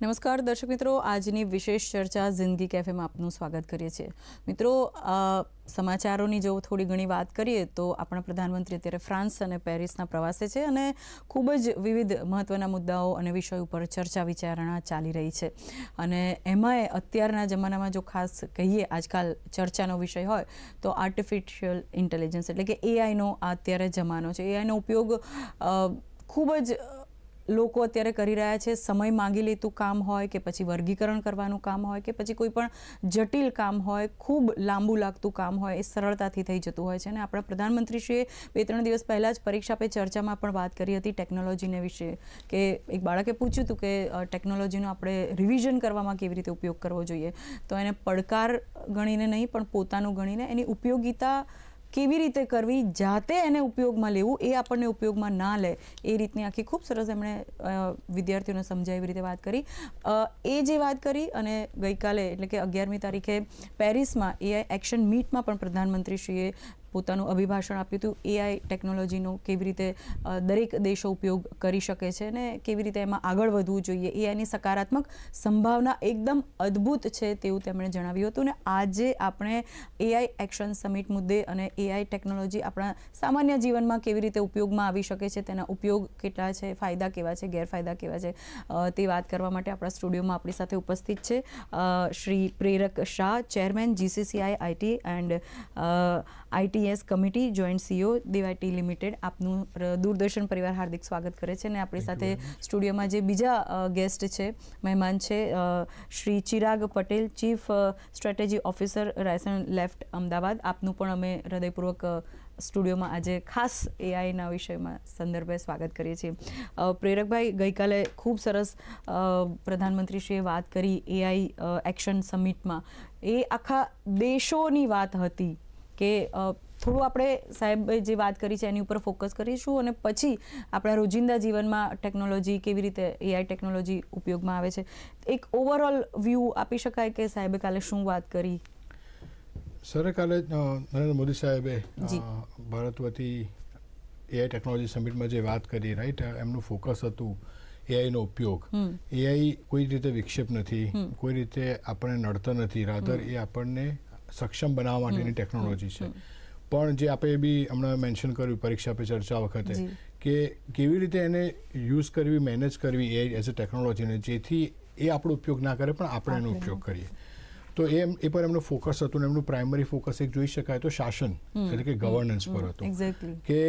નમસ્કાર દર્શક મિત્રો, આજની વિશેષ ચર્ચા જિંદગી કેફેમાં આપનું સ્વાગત કરીએ છીએ. મિત્રો, સમાચારોની જો થોડી ઘણી વાત કરીએ તો આપણા પ્રધાનમંત્રી અત્યારે ફ્રાન્સ અને પેરિસના પ્રવાસે છે અને ખૂબ જ વિવિધ મહત્ત્વના મુદ્દાઓ અને વિષયો ઉપર ચર્ચા વિચારણા ચાલી રહી છે. અને એમાંય અત્યારના જમાનામાં જો ખાસ કહીએ આજકાલ ચર્ચાનો વિષય હોય તો આર્ટિફિશિયલ ઇન્ટેલિજન્સ એટલે કે એઆઈનો અત્યારે જમાનો છે. એઆઈનો ઉપયોગ ખૂબ જ લોકો અત્યારે કરી રહ્યા છે. સમય માંગી લેતું કામ હોય કે પછી વર્ગીકરણ કરવાનું કામ હોય કે પછી કોઈ પણ જટિલ કામ હોય, ખૂબ લાંબુ લાગતું કામ હોય, એ સરળતાથી થઈ જતું હોય છે. અને આપણા પ્રધાનમંત્રીશ્રીએ 2-3 દિવસ પહેલાં જ પરીક્ષા પે ચર્ચામાં પણ વાત કરી હતી ટેકનોલોજીને વિશે, કે એક બાળકે પૂછ્યું હતું કે ટેકનોલોજીનો આપણે રિવિઝન કરવામાં કેવી રીતે ઉપયોગ કરવો જોઈએ. તો એને પડકાર ગણીને નહીં પણ પોતાનું ગણીને એની ઉપયોગિતા કેવી રીતે કરવી, જાતે એને ઉપયોગમાં લેવું, એ આપણને ઉપયોગમાં ના લે એ રીતની આખી ખૂબ સરસ એમણે વિદ્યાર્થીઓને સમજાય એવી રીતે વાત કરી. એ જે વાત કરી અને ગઈકાલે એટલે કે 11મી તારીખે પેરિસમાં એઆઈ એક્શન મીટમાં પણ પ્રધાનમંત્રીશ્રીએ પોતાનું અભિભાષણ આપ્યું હતું. એઆઈ ટેકનોલોજીનો કેવી રીતે દરેક દેશો ઉપયોગ કરી શકે છે અને કેવી રીતે એમાં આગળ વધવું જોઈએ. એઆઈની સકારાત્મક સંભાવના એકદમ અદ્ભુત છે તેવું તેમણે જણાવ્યું હતું. અને આજે આપણે એઆઈ એક્શન સમિટ મુદ્દે અને એઆઈ ટેકનોલોજી આપણા સામાન્ય જીવનમાં કેવી રીતે ઉપયોગમાં આવી શકે છે, તેના ઉપયોગ કેટલા છે, ફાયદા કેવા છે, ગેરફાયદા કેવા છે, તે વાત કરવા માટે આપણા સ્ટુડિયોમાં આપણી સાથે ઉપસ્થિત છે શ્રી પ્રેરક Shah, chairman GCCI IT and ITS committee, joint CEO DYT limited. આપનું દૂરદર્શન પરિવાર હાર્દિક સ્વાગત કરે છે. અને આપણી સાથે સ્ટુડિયોમાં જે બીજા ગેસ્ટ છે, મહેમાન છે, Shri Chirag Patel, chief strategy officer Raisen left Ahmedabad. આપનું પણ અમે હૃદયપૂર્વક સ્ટુડિયોમાં આજે ખાસ એઆઈના વિષયમાં સંદર્ભે સ્વાગત કરીએ છીએ. પ્રેરકભાઈ, ગઈકાલે ખૂબ સરસ પ્રધાનમંત્રીશ્રીએ વાત કરી એઆઈ એક્શન સમિટમાં. એ આખા દેશોની વાત હતી કે થોડું આપણે સાહેબે જે વાત કરી છે એની ઉપર ફોકસ કરીશું અને પછી આપણા રોજિંદા જીવનમાં ટેકનોલોજી કેવી રીતે એઆઈ ટેકનોલોજી ઉપયોગમાં આવે છે, એક ઓવરઓલ વ્યૂ આપી શકાય કે સાહેબે કાલે શું વાત કરી? સર, કાલે નરેન્દ્ર મોદી સાહેબે ભારત વતી એઆઈ ટેકનોલોજી સમિટમાં જે વાત કરી, રાઈટ, એમનું ફોકસ હતું એઆઈનો ઉપયોગ. એઆઈ કોઈ રીતે વિક્ષેપ નથી, કોઈ રીતે આપણને નડતો નથી, રાધર એ આપણને સક્ષમ બનાવવા માટેની ટેકનોલોજી છે. પણ જે આપણે બી હમણાં મેન્શન કર્યું પરીક્ષા પે ચર્ચા વખતે કે કેવી રીતે એને યુઝ કરવી, મેનેજ કરવી એઆઈ એઝ અ ટેકનોલોજીને, જેથી એ આપણો ઉપયોગ ના કરે પણ આપણે એનો ઉપયોગ કરીએ. તો એ પર એમનું ફોકસ હતું. એમનું પ્રાઇમરી ફોકસ એક જોઈ શકાય તો શાસન એટલે કે ગવર્નન્સ પર હતું. કે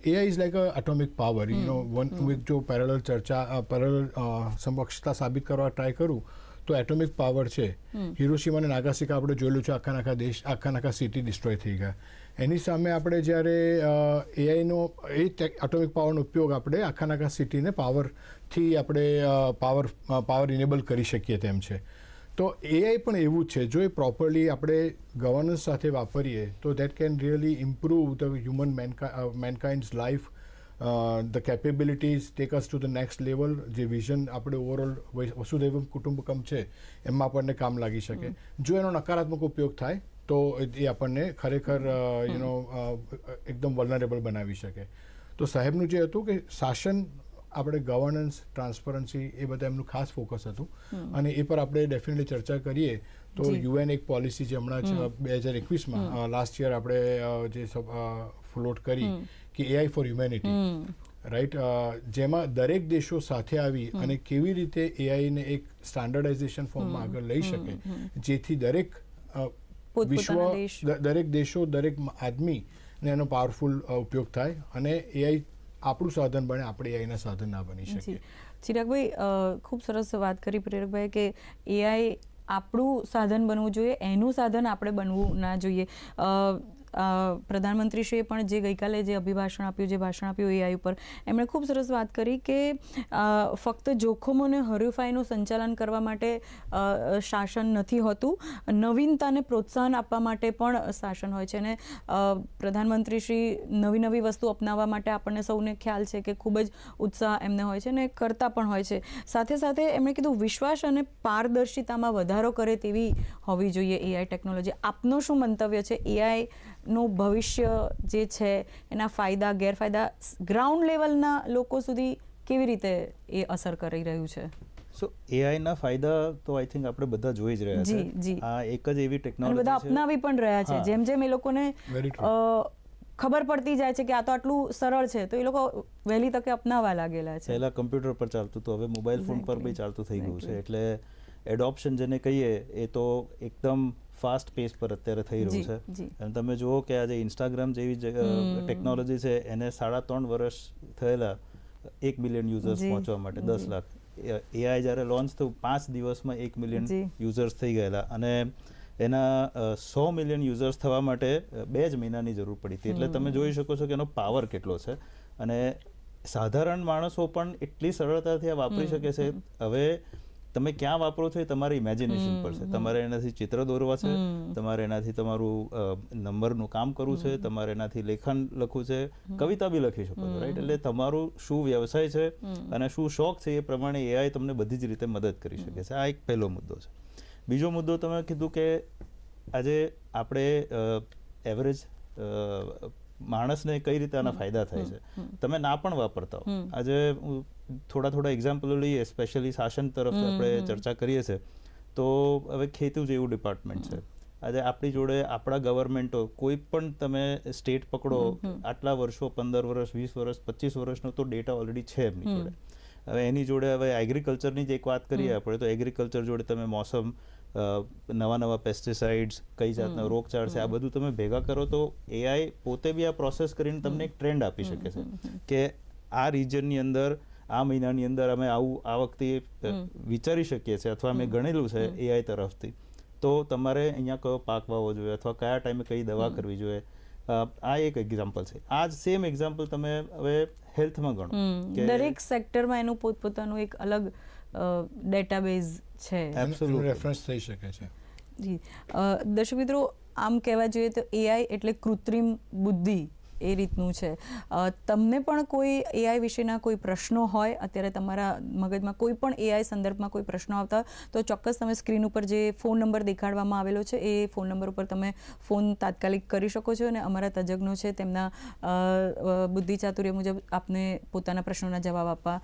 AI is like a atomic power. જો પેરેલલ ચર્ચા સમક્ષતા સાબિત કરવા ટ્રાય કરું તો એટોમિક પાવર છે. હિરોશીમા અને નાગાસાકી આપણે જોયેલું છે, આખા સિટી ડિસ્ટ્રોય થઈ ગયા. એની સામે આપણે જ્યારે એઆઈનો એટોમિક પાવરનો ઉપયોગ આપણે આખા સિટીને પાવરથી આપણે પાવર ઇનેબલ કરી શકીએ તેમ છે. તો એઆઈ પણ એવું જ છે. જો એ પ્રોપરલી આપણે ગવર્નન્સ સાથે વાપરીએ તો that can really improve the human mankind's life, the capabilities take us to the next level. જે વિઝન આપણે ઓવરઓલ વસુધૈવ કુટુંબકમ છે એમાં આપણને કામ લાગી શકે. જો એનો નકારાત્મક ઉપયોગ થાય તો એ આપણને ખરેખર એકદમ વલ્નરેબલ બનાવી શકે. તો સાહેબનું જે હતું કે શાસન, આપણે ગવર્નન્સ, ટ્રાન્સપરન્સી, એ બધા એમનું ખાસ ફોકસ હતું. અને એ પર આપણે ડેફિનેટલી ચર્ચા કરીએ તો યુએન એક પોલિસી જે હમણાં જ 2021માં લાસ્ટ યર આપણે જે ફ્લોટ કરી કે એઆઈ ફોર હ્યુમેનિટી, રાઈટ, જેમાં દરેક દેશો સાથે આવી અને કેવી રીતે એઆઈને એક સ્ટાન્ડર્ડાઇઝેશન ફોર્મમાં આગળ લઈ શકે, જેથી દરેક દરેક દેશો, દરેક આદમીને એનો પાવરફુલ ઉપયોગ થાય અને એઆઈ આપણું સાધન બને, આપણે એઆઈના સાધન ના બની શકીએ. ચિરાગભાઈ, ખૂબ સરસ વાત કરી પ્રેરકભાઈ કે એઆઈ આપણું સાધન બનવું જોઈએ, એનું સાધન આપણે બનવું ના જોઈએ. પ્રધાનમંત્રીશ્રીએ પણ જે ગઈકાલે જે ભાષણ આપ્યું એઆઈ ઉપર, એમણે ખૂબ સરસ વાત કરી કે ફક્ત જોખમોને હરીફાઈનું સંચાલન કરવા માટે શાસન નથી હોતું, નવીનતાને પ્રોત્સાહન આપવા માટે પણ શાસન હોય છે. અને પ્રધાનમંત્રીશ્રી નવી વસ્તુ અપનાવવા માટે આપણને સૌને ખ્યાલ છે કે ખૂબ જ ઉત્સાહ એમને હોય છે અને કરતા પણ હોય છે. સાથે સાથે એમણે કીધું વિશ્વાસ અને પારદર્શિતામાં વધારો કરે તેવી હોવી જોઈએ એઆઈ ટેકનોલોજી. આપનો શું મંતવ્ય છે? એઆઈનું ભવિષ્ય જે છે એના ફાયદા ગેરફાયદા ગ્રાઉન્ડ લેવલના લોકો સુધી કેવી રીતે એ અસર કરી રહ્યું છે? સો એઆઈના ફાયદા તો આઈ થિંક આપણે બધા જોઈ જ રહ્યા જી, જી. છે. આ એક જ એવી અને બધા ટેકનોલોજી છે. અપનાવી પણ રહ્યા છે. હા. જેમ જેમ એ લોકોને Very true. ખબર પડતી જાય છે કે આ તો આટલું સરળ છે, તો એ લોકો વહેલી તકે અપનાવવા લાગેલા છે. પહેલા કમ્પ્યુટર પર ચાલતું હતું, હવે મોબાઈલ ફોન પર બી ચાલતું થઈ ગયું છે. એટલે એડોપ્શન જેને કહીએ એ તો એકદમ ફાસ્ટ પેસ પર અત્યારે થઈ રહ્યું જી, છે. જી. અને તમે જુઓ કે આજે ઇન્સ્ટાગ્રામ જેવી ટેકનોલોજી છે એને 3.5 વર્ષ થયેલા 1 મિલિયન યુઝર્સ જી, પહોંચવા માટે 10 લાખ. એઆઈ જ્યારે લોન્ચ થયું 5 દિવસમાં 1 મિલિયન જી. યુઝર્સ થઈ ગયેલા અને એના 100 મિલિયન યુઝર્સ થવા માટે 2 જ મહિનાની જરૂર પડી હતી. એટલે તમે જોઈ શકો છો કે એનો પાવર કેટલો છે. અને સાધારણ માણસો પણ એટલી સરળતાથી આ વાપરી શકે છે. હવે તમે ક્યાં વાપરો છો એ તમારી ઇમેજિનેશન પર છે. તમારે એનાથી ચિત્ર દોરવા છે, તમારે એનાથી તમારું નંબરનું કામ કરવું છે, તમારે એનાથી લેખન લખવું છે, કવિતા બી લખી શકો છો, રાઈટ? એટલે તમારું શું વ્યવસાય છે અને શું શોખ છે એ પ્રમાણે એઆઈ તમને બધી જ રીતે મદદ કરી શકે છે. આ એક પહેલો મુદ્દો છે. બીજો મુદ્દો તમે કીધું કે આજે આપણે એવરેજ માણસને કઈ રીતે આના ફાયદા થાય છે. તમે ના પણ વાપરતા હો. આજે થોડા એક્ઝામ્પલો લઈએ, સ્પેશિયલી શાસન તરફ આપણે ચર્ચા કરીએ છીએ તો હવે ખેતી જેવું ડિપાર્ટમેન્ટ છે. આજે આપણી જોડે આપણા ગવર્મેન્ટો કોઈ પણ તમે સ્ટેટ પકડો, આટલા વર્ષો 15 વર્ષ 20 વર્ષ 25 વર્ષનો તો ડેટા ઓલરેડી છે એમની જોડે. હવે એની જોડે હવે એગ્રીકલ્ચરની જ એક વાત કરીએ આપણે, તો એગ્રીકલ્ચર જોડે તમે મોસમ, નવા પેસ્ટિસાઇડ્સ, કઈ જાતના રોગચાળ છે, આ બધું તમે ભેગા કરો તો એઆઈ પોતે બી આ પ્રોસેસ કરીને તમને એક ટ્રેન્ડ આપી શકે છે કે આ રિજનની અંદર આ મહિનાની અંદર અમે આવું આ વખતે વિચારી શકીએ છીએ અથવા અમે ગણેલું છે એઆઈ તરફથી, તો તમારે અહીંયા કયો પાક વાવવો જોઈએ અથવા કયા ટાઈમે કઈ દવા કરવી જોઈએ. આ એક એક્ઝામ્પલ છે. આ જ સેમ એક્ઝામ્પલ તમે હવે હેલ્થમાં ગણો કે દરેક સેક્ટરમાં એનું પોતપોતાનું એક અલગ ડેટાબેઝ છે. રેફરન્સ થઈ શકે છે. જી. દર્શક મિત્રો, આમ કહેવા જોઈએ તો એઆઈ એટલે કૃત્રિમ બુદ્ધિ એ રીતનું છે. તમને પણ કોઈ એઆઈ વિશેના કોઈ પ્રશ્નો હોય, અત્યારે તમારા મગજમાં કોઈ પણ એઆઈ સંદર્ભમાં કોઈ પ્રશ્નો આવતા, તો ચોક્કસ તમે સ્ક્રીન ઉપર જે ફોન નંબર દેખાડવામાં આવેલો છે એ ફોન નંબર ઉપર તમે ફોન તાત્કાલિક કરી શકો છો અને અમારા તજજ્ઞો છે તેમના બુદ્ધિ ચાતુર્ય મુજબ આપને પોતાના પ્રશ્નોના જવાબ આપવા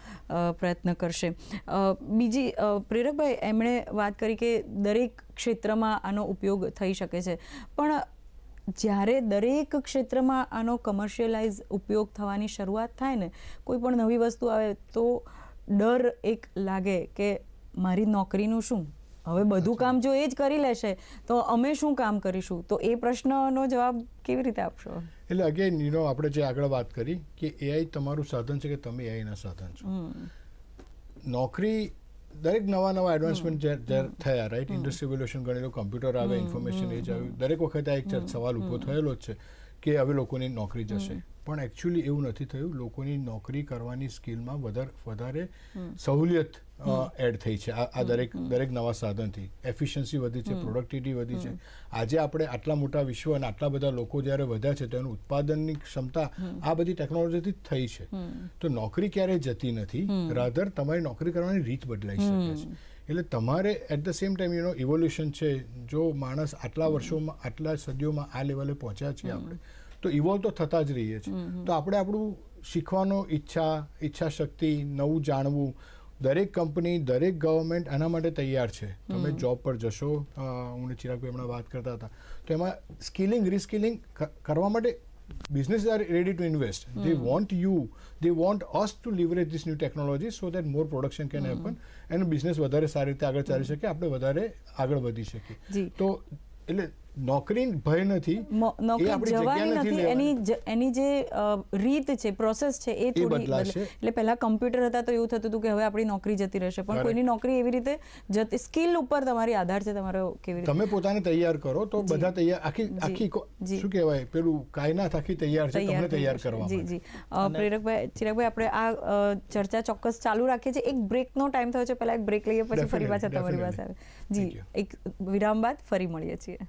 પ્રયત્ન કરશે. બીજી, પ્રેરકભાઈ એમણે વાત કરી કે દરેક ક્ષેત્રમાં આનો ઉપયોગ થઈ શકે છે, પણ જ્યારે દરેક ક્ષેત્રમાં આનો કમર્શિયલાઇઝ ઉપયોગ થવાની શરૂઆત થાય ને, કોઈ પણ નવી વસ્તુ આવે તો ડર એક લાગે કે મારી નોકરીનું શું, હવે બધું કામ જો એ જ કરી લેશે તો અમે શું કામ કરીશું? તો એ પ્રશ્નનો જવાબ કેવી રીતે આપશો? એટલે અગેન આપણે જે આગળ વાત કરી કે એઆઈ તમારું સાધન છે કે તમે એઆઈના સાધન છો. નોકરી દરેક નવા એડવાન્સમેન્ટ થયા, રાઈટ? ઇન્ડસ્ટ્રી રિવોલ્યુશન ગણેલો, કમ્પ્યુટર આવે, ઇન્ફોર્મેશન એજ આવ્યું, દરેક વખતે આ એક સવાલ ઊભો થયેલો જ છે કે હવે લોકોની નોકરી જશે. પણ એકચ્યુઅલી એવું નથી થયું. લોકોની નોકરી કરવાની સ્કિલમાં વધારે સહુલિયત એડ થઈ છે આ દરેક નવા સાધનથી. એફિશિયન્સી વધી છે, પ્રોડક્ટિવિટી વધી છે. આજે આપણે આટલા મોટા વિશ્વ અને આટલા બધા લોકો જ્યારે વધ્યા છે તો એનું ઉત્પાદનની ક્ષમતા આ બધી ટેકનોલોજીથી જ થઈ છે. તો નોકરી ક્યારેય જતી નથી, રાધર તમારી નોકરી કરવાની રીત બદલાઈ શકે છે. એટલે તમારે at the same time evolution છે. જો માણસ આટલા વર્ષોમાં, આટલા સદીઓમાં આ લેવલે પહોંચ્યા છીએ આપણે, તો ઇવોલ્વ તો થતા જ રહીએ છીએ. તો આપણે આપણું શીખવાનો ઈચ્છા શક્તિ, નવું જાણવું, દરેક કંપની, દરેક ગવર્મેન્ટ આના માટે તૈયાર છે. તમે જોબ પર જશો, હું ને ચિરાગભાઈ હમણાં વાત કરતા હતા, તો એમાં સ્કિલિંગ, રિસ્કિલિંગ કરવા માટે business are ready to invest. They want you, they want us to leverage this new technology so that more production can happen and business વધારે સારી રીતે આગળ ચાલી શકે, આપણે વધારે આગળ વધી શકીએ. તો એટલે નોકરી ભય નથી, નોકરી જવાની નથી, એની જે રીત છે, પ્રોસેસ છે એ થોડી બદલાશે. એટલે પહેલા કમ્પ્યુટર હતા તો એવું થતું હતું કે હવે આપણી નોકરી જતી રહેશે, પણ કોઈની નોકરી એવી રીતે જતી, સ્કિલ ઉપર તમારી આધાર છે તમારો કેવી રીતે તમે પોતાને તૈયાર કરો તો બધા તૈયાર, આખી શું કહેવાય પેલું કાયનાત આખી તૈયાર છે તમને તૈયાર કરવા. જી જી. પ્રેરકભાઈ, ચિરાગભાઈ, આપણે આ ચર્ચા ચોક્કસ ચાલુ રાખીએ છીએ. એક બ્રેકનો ટાઈમ થયો છે, પહેલા એક બ્રેક લઈએ પછી ફરી પાછા તમારી પાસે આવે. જી, એક વિરામ બાદ ફરી મળીએ છીએ.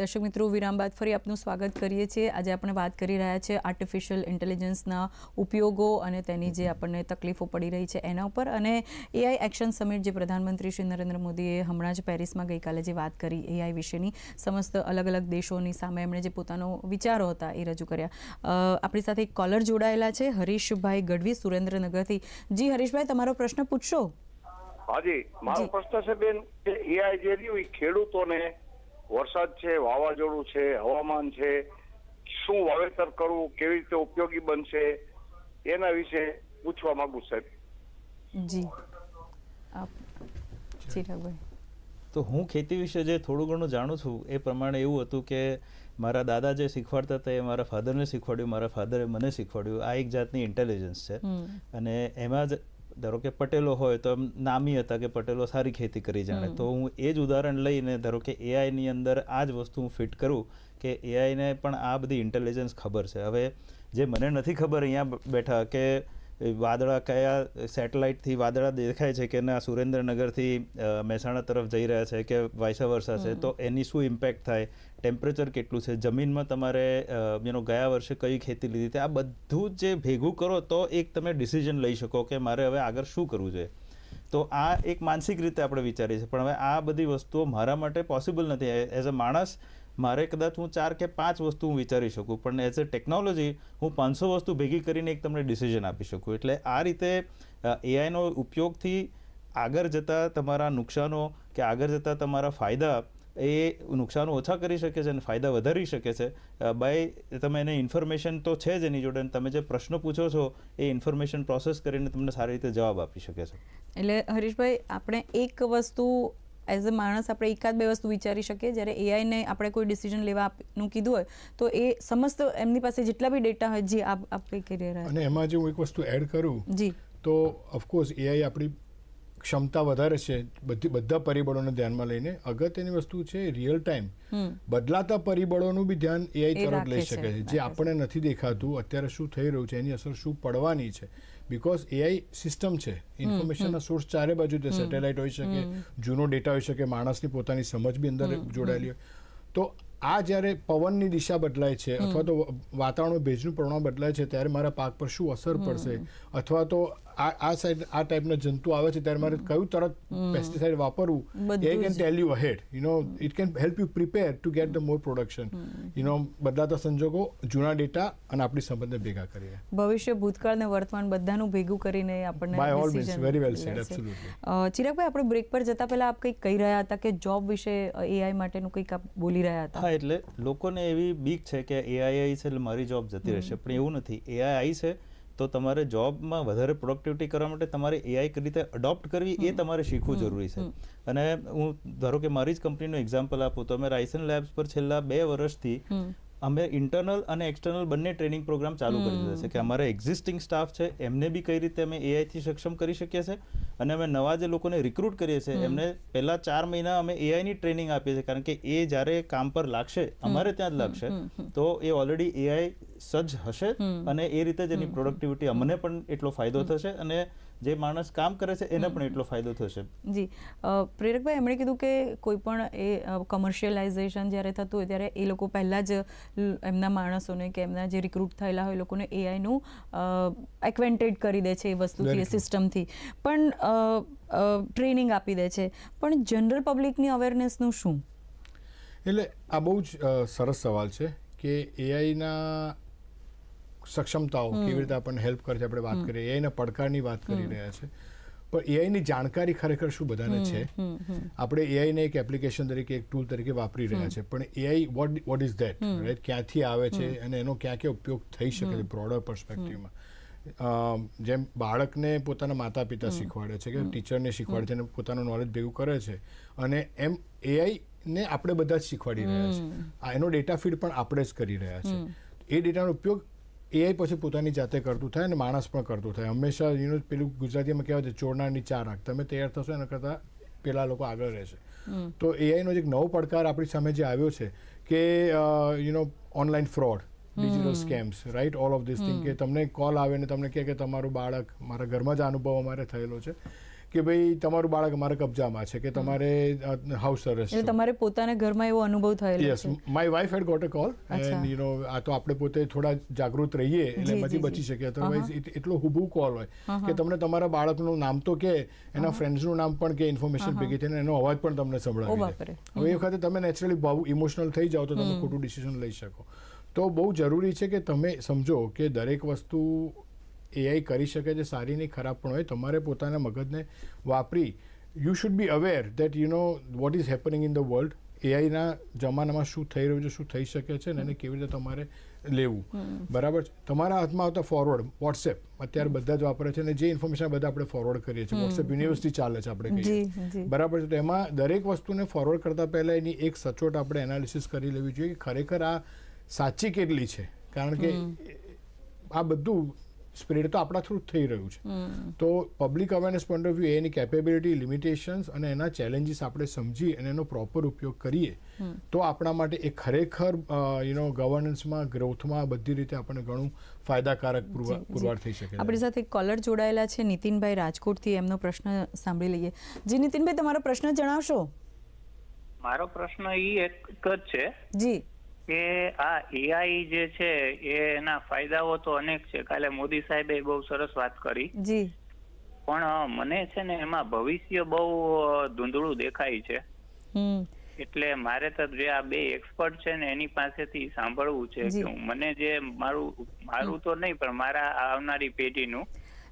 દર્શક મિત્રો, વિરામ બાદ ફરી આપનું સ્વાગત કરીએ છીએ. આજે આપણે વાત કરી રહ્યા છીએ આર્ટિફિશિયલ ઇન્ટેલિજન્સના ઉપયોગો અને તેની જે આપણને તકલીફો પડી રહી છે એના ઉપર. અને એઆઈ એક્શન સમિટ જે પ્રધાનમંત્રી શ્રી નરેન્દ્ર મોદીએ હમણાં જ પેરિસમાં ગઈકાલે જે વાત કરી એઆઈ વિશેની, સમસ્ત અલગ અલગ દેશોની સામે એમણે જે પોતાનો વિચારો હતા એ રજૂ કર્યા. આપણી સાથે એક કોલર જોડાયેલા છે, હરીશભાઈ ગઢવી, સુરેન્દ્રનગરથી. જી હરીશભાઈ, તમારો પ્રશ્ન પૂછશો? હાજી, મારો પ્રશ્ન છે બેન કે એઆઈ જે રહ્યું એ ખેડૂતોને વરસાદ છે, વાવાઝોડું છે, હવામાન છે, શું વાવેતર કરવું, કેવી રીતે ઉપયોગી બનશે એના વિશે પૂછવા માંગુ સાહેબ. જી આપ ચિરાગભાઈ. તો હું ખેતી વિશે જે થોડું ઘણું જાણું છું એ પ્રમાણે એવું હતું કે મારા દાદા જે શીખવાડતા હતા એ મારા ફાધરને શીખવાડ્યું, મારા ફાધરે મને શીખવાડ્યું. આ એક જાતની ઇન્ટેલિજન્સ છે. અને એમાં જ ધારો કે પટેલો હોય તો એમ નામી હતા કે પટેલો સારી ખેતી કરી જાણે. તો હું એ જ ઉદાહરણ લઈને ધારો કે એઆઈની અંદર આ જ વસ્તુ હું ફિટ કરું કે એઆઈને પણ આ બધી ઇન્ટેલિજન્સ ખબર છે. હવે જે મને નથી ખબર અહીંયા બેઠા કે વાદળા કયા સેટેલાઇટથી વાદળા દેખાય છે કે ના સુરેન્દ્રનગરથી મહેસાણા તરફ જઈ રહ્યા છે કે વાઇસ વર્સા છે, તો એની શું ઇમ્પેક્ટ થાય, ટેમ્પરેચર કેટલું છે, જમીનમાં તમારે ગયા વર્ષે કઈ ખેતી લીધી હતી, આ બધું જે ભેગું કરો તો એક તમે ડિસિઝન લઈ શકો કે મારે હવે આગળ શું કરવું જોઈએ. તો આ એક માનસિક રીતે આપણે વિચારીએ છીએ, પણ હવે આ બધી વસ્તુઓ મારા માટે પોસિબલ નથી. એઝ અ માણસ મારે કદાચ હું 4 કે 5 વસ્તુ હું વિચારી શકું, પણ એઝ અ ટેકનોલોજી હું 500 વસ્તુ ભેગી કરીને એક તમને ડિસિઝન આપી શકું. એટલે આ રીતે એઆઈનો ઉપયોગથી આગળ જતાં તમારા નુકસાનો કે આગળ જતાં તમારા ફાયદા, એ નુકસાનો ઓછા કરી શકે છે અને ફાયદા વધારી શકે છે. બાય તમે એને ઇન્ફોર્મેશન તો છે જ એની જોડે, તમે જે પ્રશ્ન પૂછો છો એ ઇન્ફોર્મેશન પ્રોસેસ કરીને તમને સારી રીતે જવાબ આપી શકે છે. એટલે હરીશભાઈ, આપણે એક વસ્તુ એઝ અ માણસ આપણે એકાદ બે વસ્તુ વિચારી શકીએ, જ્યારે એઆઈને આપણે કોઈ ડિસિઝન લેવાનું કીધું હોય તો એ સમસ્ત એમની પાસે જેટલા બી ડેટા હોય, જે આપ કંઈ કરી રહ્યા. અને એમાં જે હું એક વસ્તુ એડ કરું જી, તો ઓફકોર્સ એઆઈ આપણી ક્ષમતા વધારે છે બધા પરિબળોને ધ્યાનમાં લઈને. અગત્યની વસ્તુ છે રિયલ ટાઈમ બદલાતા પરિબળોનું બી ધ્યાન એઆઈ તરફ લઈ શકે છે. જે આપણને નથી દેખાતું અત્યારે શું થઈ રહ્યું છે, એની અસર શું પડવાની છે. બિકોઝ એઆઈ સિસ્ટમ છે, ઇન્ફોર્મેશનના સોર્સ ચારે બાજુ છે. સેટેલાઇટ હોઈ શકે, જૂનો ડેટા હોઈ શકે, માણસની પોતાની સમજ બી અંદર જોડાયેલી હોય. તો આ જ્યારે પવનની દિશા બદલાય છે અથવા તો વાતાવરણમાં ભેજનું પ્રમાણ બદલાય છે ત્યારે મારા પાક પર શું અસર પડશે, અથવા તો આ ટાઈપના જંતુ આવે છે ત્યારે મારે કયું તરત પેસ્ટિસાઇડ વાપરવું, એ can tell you ahead. It can help you prepare to get the more production. બદલાતા સંજોગો, જૂના ડેટા અને આપણી સંબંધને ભેગા કરીએ. ભવિષ્ય, ભૂતકાળ ને વર્તમાન બધાનું ભેગું કરીને આપણને by all means very well said, absolutely. ચિરાગભાઈ, આપણે બ્રેક પર જતા પહેલા આપ કંઈક કહી રહ્યા હતા કે જોબ વિશે એઆઈ માટેનું કંઈક આપ બોલી રહ્યા હતા. હા, એટલે લોકોને એવી બીક છે કે એઆઈ આવી છે એટલે મારી જોબ જતી રહેશે, પણ એવું નથી. એઆઈ આવી છે તો તમારે જોબમાં વધારે પ્રોડક્ટિવિટી કરવા માટે તમારે એઆઈ કઈ રીતે અડોપ્ટ કરવી એ તમારે શીખવું જરૂરી છે. અને હું ધારો કે મારી જ કંપનીનું એક્ઝામ્પલ આપું તો અમે રાયસન લેબ્સ પર છેલ્લા 2 વર્ષથી અમે ઇન્ટરનલ અને એક્સટર્નલ બંને ટ્રેનિંગ પ્રોગ્રામ ચાલુ કરી દીધા છે કે અમારા એક્ઝિસ્ટિંગ સ્ટાફ છે એમને બી કઈ રીતે અમે એઆઈથી સક્ષમ કરી શકીએ છીએ, અને અમે નવા જે લોકોને રિક્રુટ કરીએ છીએ એમને પહેલા 4 મહિના અમે એઆઈની ટ્રેનિંગ આપીએ છીએ, કારણ કે એ જ્યારે કામ પર લાગશે, અમારે ત્યાં જ લાગશે, તો એ ઓલરેડી એઆઈ સજ્જ હશે અને એ રીતે જ એની પ્રોડક્ટિવિટી અમને પણ એટલો ફાયદો થશે અને જે માણસ કામ કરે છે એને પણ એટલો ફાયદો થશે. જી, પ્રેરકભાઈ, એમણે કીધું કે કોઈ પણ એ કમર્શિયલાઇઝેશન જ્યારે થતું હોય ત્યારે એ લોકો પહેલાં જ એમના માણસોને કે એમના જે રિક્રુટ થયેલા હોય એ લોકોને એઆઈનું એક્વેન્ટેડ કરી દે છે એ વસ્તુથી, એ સિસ્ટમથી, પણ ટ્રેનિંગ આપી દે છે. પણ જનરલ પબ્લિકની અવેરનેસનું શું? એટલે આ બહુ જ સરસ સવાલ છે કે એઆઈના સક્ષમતાઓ કેવી રીતે આપણને હેલ્પ કરે છે. આપણે વાત કરીએ એઆઈના પડકારની વાત કરી રહ્યા છે, પણ એઆઈની જાણકારી ખરેખર શું બધાને છે? આપણે એઆઈને એક એપ્લિકેશન તરીકે, એક ટૂલ તરીકે વાપરી રહ્યા છે, પણ AI what is that, right? ક્યાંથી આવે છે અને એનો ક્યાં ક્યાં ઉપયોગ થઈ શકે છે બ્રોડર પર્સપેક્ટિવમાં. જેમ બાળકને પોતાના માતા પિતા શીખવાડે છે કે ટીચરને શીખવાડે છે અને પોતાનું નોલેજ ભેગું કરે છે, અને એમ એઆઈને આપણે બધા જ શીખવાડી રહ્યા છે. એનો ડેટા ફીડ પણ આપણે જ કરી રહ્યા છે. એ ડેટાનો ઉપયોગ એઆઈ પછી પોતાની જાતે કરતું થાય અને માણસ પણ કરતું થાય. હંમેશા પેલું ગુજરાતીમાં કહેવાય છે ચોરનારની 4 આંખ. તમે તૈયાર થશો એના કરતાં પેલા લોકો આગળ રહેશે. તો એઆઈનો એક નવો પડકાર આપણી સામે જે આવ્યો છે કે online fraud, digital scams, right? All of this thing. કે તમને કોલ આવે ને તમને કહે કે તમારું બાળક, મારા ઘરમાં જ અનુભવ અમારે થયેલો છે કે ભાઈ તમારું બાળક અમારા કબજામાં છે કે તમારે હાઉસ અરેસ્ટ એટલે તમારે પોતાને ઘરમાં એવો અનુભવ થયેલો યસ છે? My wife had got a call and you know આ તો આપણે પોતે થોડા જાગૃત રહીએ એટલે એમાંથી બચી શકીએ. અધરવાઇઝ એટલો હુબહુ કોલ હોય કે તમને તમારા બાળકનું નામ તો કે એના ફ્રેન્ડ્સનું નામ પણ કે ઇન્ફોર્મેશન ભેગી થઈને એનો અવાજ પણ તમને સંભળાવી દે. હવે એ વખતે તમે નેચરલી બહુ ઇમોશનલ થઈ જાઓ તો તમે ખોટું ડિસિઝન લઈ શકો. તો બહુ જરૂરી છે કે તમે સમજો કે દરેક વસ્તુ એઆઈ કરી શકે છે, સારી નહીં ખરાબ પણ હોય. તમારે પોતાના મગજને વાપરી you should be aware that you know what is happening in the world. એઆઈના જમાનામાં શું થઈ રહ્યું છે, શું થઈ શકે છે ને એને કેવી રીતે તમારે લેવું. બરાબર છે. તમારા હાથમાં આવતા ફોરવર્ડ વોટ્સએપ અત્યારે બધા જ વાપરે છે અને જે ઇન્ફોર્મેશન બધા આપણે ફોરવર્ડ કરીએ છીએ. વોટ્સએપ યુનિવર્સિટી ચાલે છે આપણે કહીએ. બરાબર છે. તો એમાં દરેક વસ્તુને ફોરવર્ડ કરતા પહેલા એની એક સચોટ આપણે એનાલિસિસ કરી લેવી જોઈએ કે ખરેખર આ સાચી કેટલી છે, કારણ કે આ બધું સ્પ્રેડ તો આપણા થ્રુ થઈ રહ્યું છે. તો public awareness point of view any capability, limitations અને એના ચેલેન્જીસ આપણે સમજી અને એનો પ્રોપર ઉપયોગ કરીએ તો આપણા માટે એ ખરેખર ગવર્નન્સમાં, ગ્રોથમાં બધી રીતે આપણને ઘણું ફાયદાકારક પુરવાર થઈ શકે. આપણી સાથે એક કોલર જોડાયેલા છે નીતિનભાઈ રાજકોટથી. એમનો પ્રશ્ન સાંભળી લઈએ. જી નીતિનભાઈ, તમારો પ્રશ્ન જણાવશો? મારો પ્રશ્ન એક જ છે જી કે આ એઆઈ જે છે એના ફાયદાઓ તો અનેક છે. કાલે મોદી સાહેબે બહુ સરસ વાત કરી. જી પણ મને છે ને એમાં ભવિષ્ય બહુ ધૂંધળું દેખાય છે. એટલે મારે તો જે આ બે એક્સપર્ટ છે ને એની પાસેથી સાંભળવું છે કે મને જે મારું તો નહીં પણ મારા આવનારી પેઢીનું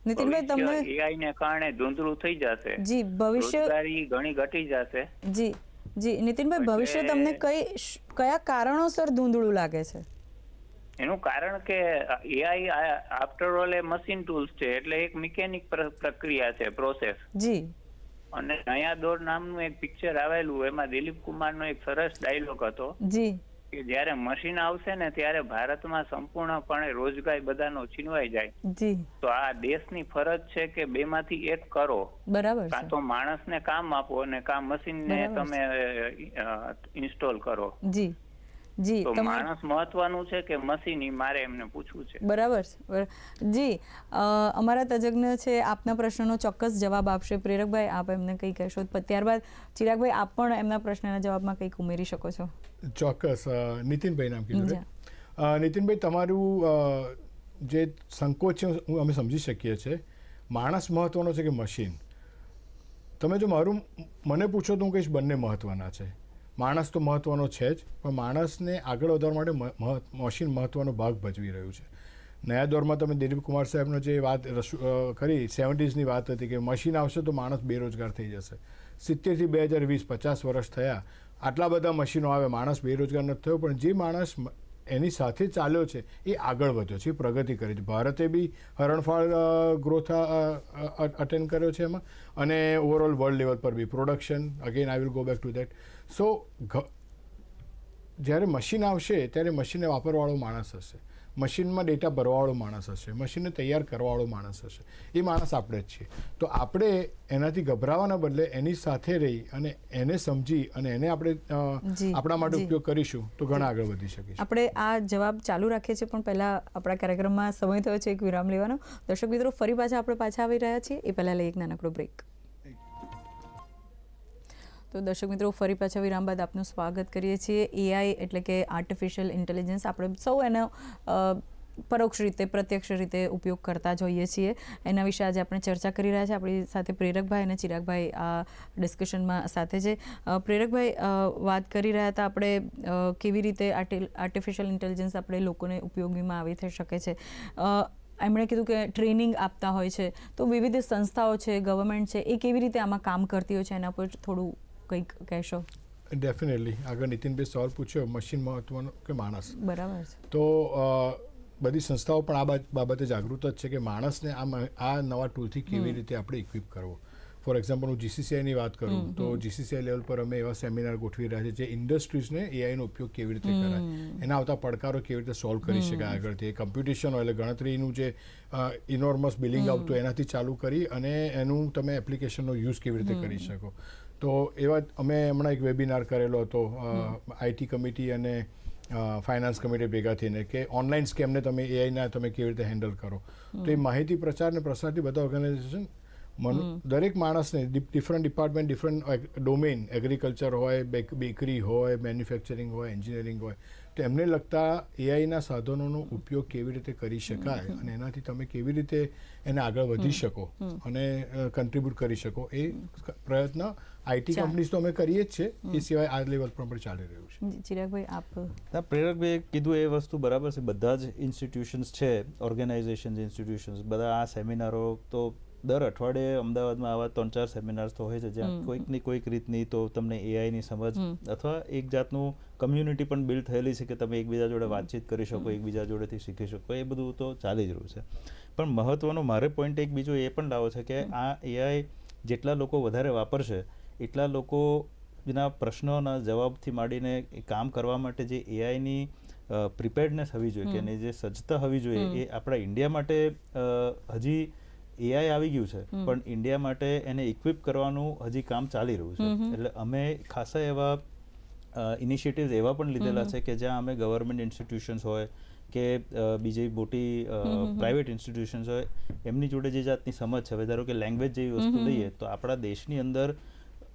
નીતિનભાઈ તમને એઆઈ ને કારણે ધૂંધળું થઈ જશે. જી ભવિષ્ય રોજગારી ઘણી ઘટી જશે. જી જી નીતિનભાઈ, ભવિષ્ય તમને કયા કારણોસર ધૂંધળું લાગે છે? એનું કારણ કે એઆઈ આફ્ટર ઓલ એ મશીન ટૂલ્સ છે, એટલે એક મિકેનિક પ્રક્રિયા છે, પ્રોસેસ. જી અને નયા દોર નામનું એક પિક્ચર આવેલું, એમાં દિલીપ કુમારનો એક સરસ ડાયલોગ હતો જી કે જ્યારે મશીન આવશે ને ત્યારે ભારતમાં સંપૂર્ણપણે રોજગાર બધાનો છીનવાઈ જાય. જી તો આ દેશની ફરજ છે કે બેમાંથી એક કરો. બરાબર કાં તો માણસને કામ આપો અને કાં મશીનને તમે ઇન્સ્ટોલ કરો. જી જી તો માણસ મહત્વનું છે કે મશીન, મારે એમને પૂછવું છે. બરાબર છે. જી અમારા તજજ્ઞ છે, આપના પ્રશ્નનો ચોક્કસ જવાબ આપશે. પ્રેરકભાઈ, આપ એમને કંઈ કહેશો? ત્યારબાદ ચિરાગભાઈ, આપ પણ એમના પ્રશ્નના જવાબમાં કંઈક ઉમેરી શકો છો. ચોક્કસ. નીતિનભાઈ નામ કીધું. નીતિનભાઈ, તમારું જે સંકોચ છે અમે સમજી શકીએ છીએ. માણસ મહત્વનો છે કે મશીન? તમે જો મને પૂછો તો હું કહીશ બંને મહત્વના છે. માણસ તો મહત્વનો છે જ, પણ માણસને આગળ વધારવા માટે મશીન મહત્વનો ભાગ ભજવી રહ્યું છે. નયા દોરમાં તમે દિલીપ કુમાર સાહેબનો જે વાત કરી 70s વાત હતી કે મશીન આવશે તો માણસ બેરોજગાર થઈ જશે. 70 થી 2020 50 વર્ષ થયા, આટલા બધા મશીનો આવે, માણસ બેરોજગાર નથી થયો, પણ જે માણસ એની સાથે ચાલ્યો છે એ આગળ વધ્યો છે, એ પ્રગતિ કરી છે. ભારતે બી હરણફાળ ગ્રોથ અટેન્ડ કર્યો છે એમાં, અને ઓવરઓલ વર્લ્ડ લેવલ પર be production, again I will go back to that. So જ્યારે મશીન આવશે ત્યારે મશીનને વાપરવાવાળો માણસ હશે, મશીનમાં ડેટા ભરવાવાળો માણસ હશે, મશીનને તૈયાર કરવાવાળો માણસ હશે. એ માણસ આપણે જ છીએ. તો આપણે એનાથી ગભરાવાના બદલે એની સાથે રહી અને એને સમજી અને એને આપણે આપણા માટે ઉપયોગ કરીશું તો ઘણા આગળ વધી શકીશું. આપણે આ જવાબ ચાલુ રાખીએ છીએ, પણ પહેલાં આપણા કાર્યક્રમમાં સમય થયો છે એક વિરામ લેવાનો. દર્શક મિત્રો, ફરી આપણે પાછા આવી રહ્યા છીએ. એ પહેલાં લઈએ એક નાનકડો બ્રેક. તો દર્શક મિત્રો, ફરી પાછા વિરામ બાદ આપનું સ્વાગત કરીએ છીએ. એઆઈ એટલે કે આર્ટિફિશિયલ ઇન્ટેલિજન્સ, આપણે સૌ એનો પરોક્ષ રીતે, પ્રત્યક્ષ રીતે ઉપયોગ કરતા જ હોઈએ છીએ. એના વિશે આજે આપણે ચર્ચા કરી રહ્યા છીએ. આપણી સાથે પ્રેરકભાઈ અને ચિરાગભાઈ આ ડિસ્કશનમાં સાથે છે. પ્રેરકભાઈ, વાત કરી રહ્યા હતા આપણે કેવી રીતે આર્ટિફિશિયલ ઇન્ટેલિજન્સ આપણે લોકોને ઉપયોગીમાં આવી થઈ શકે છે. એમણે કીધું કે ટ્રેનિંગ આપતા હોય છે, તો વિવિધ સંસ્થાઓ છે, ગવર્મેન્ટ છે, એ કેવી રીતે આમાં કામ કરતી હોય છે, એના પર થોડું કંઈક કહેશો? ડેફિનેટલી. આગળ નીતિનભાઈ સવાલ પૂછ્યો મશીન મહત્વનો કે માણસ? બરાબર છે. તો બધી સંસ્થાઓ પણ આ બાબતે જાગૃત જ છે કે માણસને આ નવા ટૂલથી કેવી રીતે આપણે ઇક્વિપ કરવો. ફોર એક્ઝામ્પલ, હું જીસીસીઆઈની વાત કરું તો જીસીસીઆઈ લેવલ પર અમે એવા સેમિનાર ગોઠવી રહ્યા છીએ જે ઇન્ડસ્ટ્રીઝને એઆઈનો ઉપયોગ કેવી રીતે કરાય, એના આવતા પડકારો કેવી રીતે સોલ્વ કરી શકાય આગળથી. કમ્પ્યુટેશન હોય એટલે ગણતરીનું જે ઇનોર્મસ બિલિંગ આવતું એનાથી ચાલુ કરી અને એનું તમે એપ્લિકેશનનો યુઝ કેવી રીતે કરી શકો. તો એવા અમે હમણાં એક વેબિનાર કરેલો હતો આઈટી કમિટી અને ફાઇનાન્સ કમિટી ભેગા થઈને કે ઓનલાઈન સ્કેમને તમે એઆઈના તમે કેવી રીતે હેન્ડલ કરો. તો એ માહિતી પ્રચાર અને પ્રસારથી બધા ઓર્ગેનાઇઝેશન દરેક માણસને different department, different domain, agriculture હોય, બેકરી હોય, મેન્યુફેક્ચરિંગ હોય, એન્જિનિયરિંગ હોય, તો એમને લગતા એઆઈના સાધનોનો ઉપયોગ કેવી રીતે કરી શકાય અને એનાથી તમે કેવી રીતે એને આગળ વધી શકો અને કન્ટ્રીબ્યુટ કરી શકો, એ પ્રયત્ન આઈટી કંપનીઝ તો અમે કરીએ જ છે, એ સિવાય આ લેવલ પર પણ ચાલી રહ્યું છે. ચિરાગભાઈ આપ પ્રેરકભાઈ કીધું એ વસ્તુ બરાબર છે. બધા જ ઇન્સ્ટિટ્યુશન્સ છે, ઓર્ગેનાઇઝેશન્સ, ઇન્સ્ટિટ્યુશન્સ, બધા આ સેમિનારો તો દર અઠવાડિયે અમદાવાદમાં આવા 3-4 સેમિનાર્સ તો હોય છે, જ્યાં કોઈકની કોઈક રીતની તો તમને એઆઈની સમજ અથવા એક જાતનું કમ્યુનિટી પણ બિલ્ડ થયેલી છે કે તમે એકબીજા જોડે વાતચીત કરી શકો, એકબીજા જોડેથી શીખી શકો, એ બધું તો ચાલી જ રહ્યું છે. પણ મહત્વનો મારે પોઈન્ટ એક બીજો એ પણ લાવો છે કે આ એઆઈ જેટલા લોકો વધારે વાપરશે એટલા લોકોના પ્રશ્નોના જવાબથી માંડીને કામ કરવા માટે જે એઆઈની પ્રિપેર્ડનેસ હોવી જોઈએ કે એની જે સજ્જતા હોવી જોઈએ, એ આપણા ઇન્ડિયા માટે હજી એઆઈ આવી ગયું છે, પણ ઇન્ડિયા માટે એને ઇક્વિપ કરવાનું હજી કામ ચાલી રહ્યું છે. એટલે અમે ખાસા એવા ઇનિશિયેટિવ્સ એવા પણ લીધેલા છે કે જ્યાં અમે ગવર્મેન્ટ ઇન્સ્ટિટ્યુશન્સ હોય કે બીજી મોટી પ્રાઇવેટ ઇન્સ્ટિટ્યુશન્સ હોય, એમની જોડે જે જાતની સમજ છે, હવે ધારો કે લેંગ્વેજ જેવી વસ્તુ લઈએ તો આપણા દેશની અંદર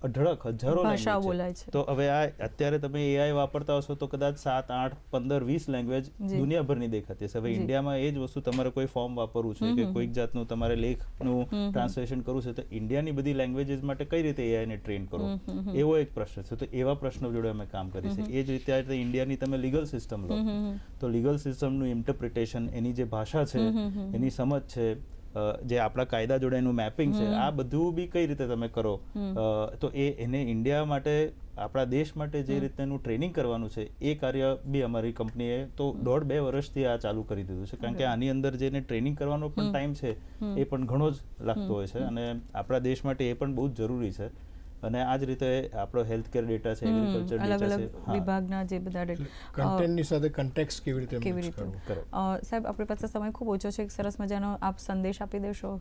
અઢળક હજારો લેંગ્વેજ છે. તો હવે આ અત્યારે તમે એઆઈ વાપરતા હશો તો કદાચ 7, 8, 15, 20 લેંગ્વેજ દુનિયાભરની દેખાતી હશે. હવે ઇન્ડિયામાં એ જ વસ્તુ તમારે કોઈ ફોર્મ વાપરવું છે કે કોઈક જાતનું તમારે લેખનું ટ્રાન્સલેશન કરવું છે, તો ઇન્ડિયાની બધી લેંગ્વેજીસ માટે કઈ રીતે એઆઈને ટ્રેન કરો, એવો એક પ્રશ્ન છે. તો એવા પ્રશ્નો જોડે અમે કામ કરીએ છીએ. એ જ રીતે ઇન્ડિયાની તમે લીગલ સિસ્ટમ લો તો લીગલ સિસ્ટમનું ઇન્ટરપ્રિટેશન, એની જે ભાષા છે, એની સમજ છે, જે આપણા કાયદા જોડે એનું મેપિંગ છે, આ બધું બી કઈ રીતે તમે કરો, તો એને ઇન્ડિયા માટે, આપણા દેશ માટે જે રીતનું ટ્રેનિંગ કરવાનું છે, એ કાર્ય બી અમારી કંપનીએ તો 1.5-2 વર્ષથી આ ચાલુ કરી દીધું છે. કારણ કે આની અંદર જેને ટ્રેનિંગ કરવાનો પણ ટાઈમ છે એ પણ ઘણો જ લાગતો હોય છે અને આપણા દેશ માટે એ પણ બહુ જ જરૂરી છે. અને આ જ રીતે આપણો હેલ્થકેર ડેટા છે, એગ્રીકલ્ચર ડેટા છે, વિભાગના જે બધા કન્ટેન્ટની સાથે કન્ટેક્સ્ટ કેવી રીતે મિક્સ કરવું. સાહેબ, આપણી પાસે સમય ખૂબ ઓછો છે, એક સરસ મજાનો આપ સંદેશ આપી દેશો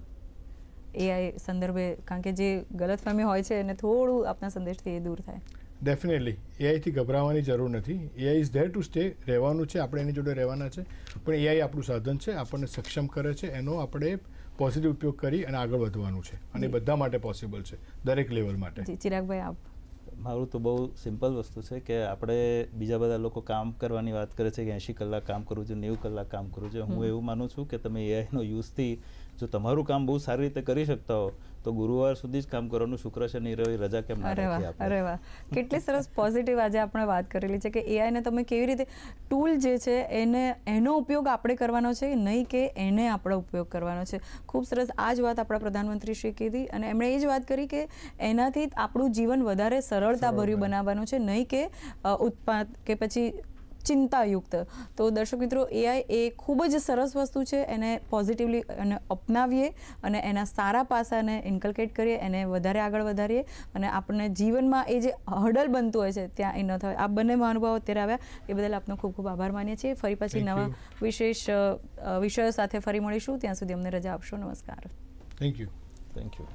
એઆઈ સંદર્ભે, કારણ કે જે ગલતફહેમી હોય છે એને થોડું આપના સંદેશથી એ દૂર થાય. ડેફિનેટલી એઆઈથી ગભરાવાની જરૂર નથી. AI is there to stay, રહેવાનું છે, આપણે એની જોડે રહેવાના છે, પણ એઆઈ આપણું સાધન છે, આપણને સક્ષમ કરે છે, એનો આપણે પોઝિટિવ ઉપયોગ કરી અને આગળ વધવાનું છે, અને બધા માટે પોસિબલ છે, દરેક લેવલ માટે. ચિરાગભાઈ આપ. મારું તો બહુ સિમ્પલ વસ્તુ છે કે આપણે, બીજા બધા લોકો કામ કરવાની વાત કરે છે કે 80 કલાક કામ કરવું છે, 90 કલાક કામ કરવું છે. હું એવું માનું છું કે તમે એઆઈનો યુઝથી જો તમારું કામ બહુ સારી રીતે કરી શકતા હો તો ગુરુવાર સુધી જ કામ કરવાનું, શુક્ર, શનિ, રવિ રજા કેમ ના રાખીએ આપણે. અરે વાહ, કેટલી સરસ પોઝિટિવ આજે આપણે વાત કરેલી છે કે એઆઈને તમે કેવી રીતે ટૂલ જે છે એનો ઉપયોગ આપણે કરવાનો છે, નહીં કે એને આપણો ઉપયોગ કરવાનો છે. ખૂબ સરસ આ જ વાત આપણા પ્રધાનમંત્રી શ્રી કીધી અને એમણે એ જ વાત કરી કે એનાથી આપણું જીવન વધારે સરળતાભર્યું બનાવવાનું છે, નહીં કે ઉત્પાદ કે પછી ચિંતાયુક્ત. તો દર્શક મિત્રો, એઆઈ એ ખૂબ જ સરસ વસ્તુ છે, એને પોઝિટિવલી અને અપનાવીએ અને એના સારા પાસાને ઇન્કલ્કેટ કરીએ, એને વધારે આગળ વધારીએ અને આપણને જીવનમાં એ જે હર્ડલ બનતું હોય છે ત્યાં એ ન થાય. આ બંને મહાનુભાવો અત્યારે આવ્યા એ બદલ આપનો ખૂબ ખૂબ આભાર માનીએ છીએ. ફરી પછી નવા વિશેષ વિષયો સાથે ફરી મળીશું. ત્યાં સુધી અમને રજા આપશો. નમસ્કાર. Thank you. Thank you.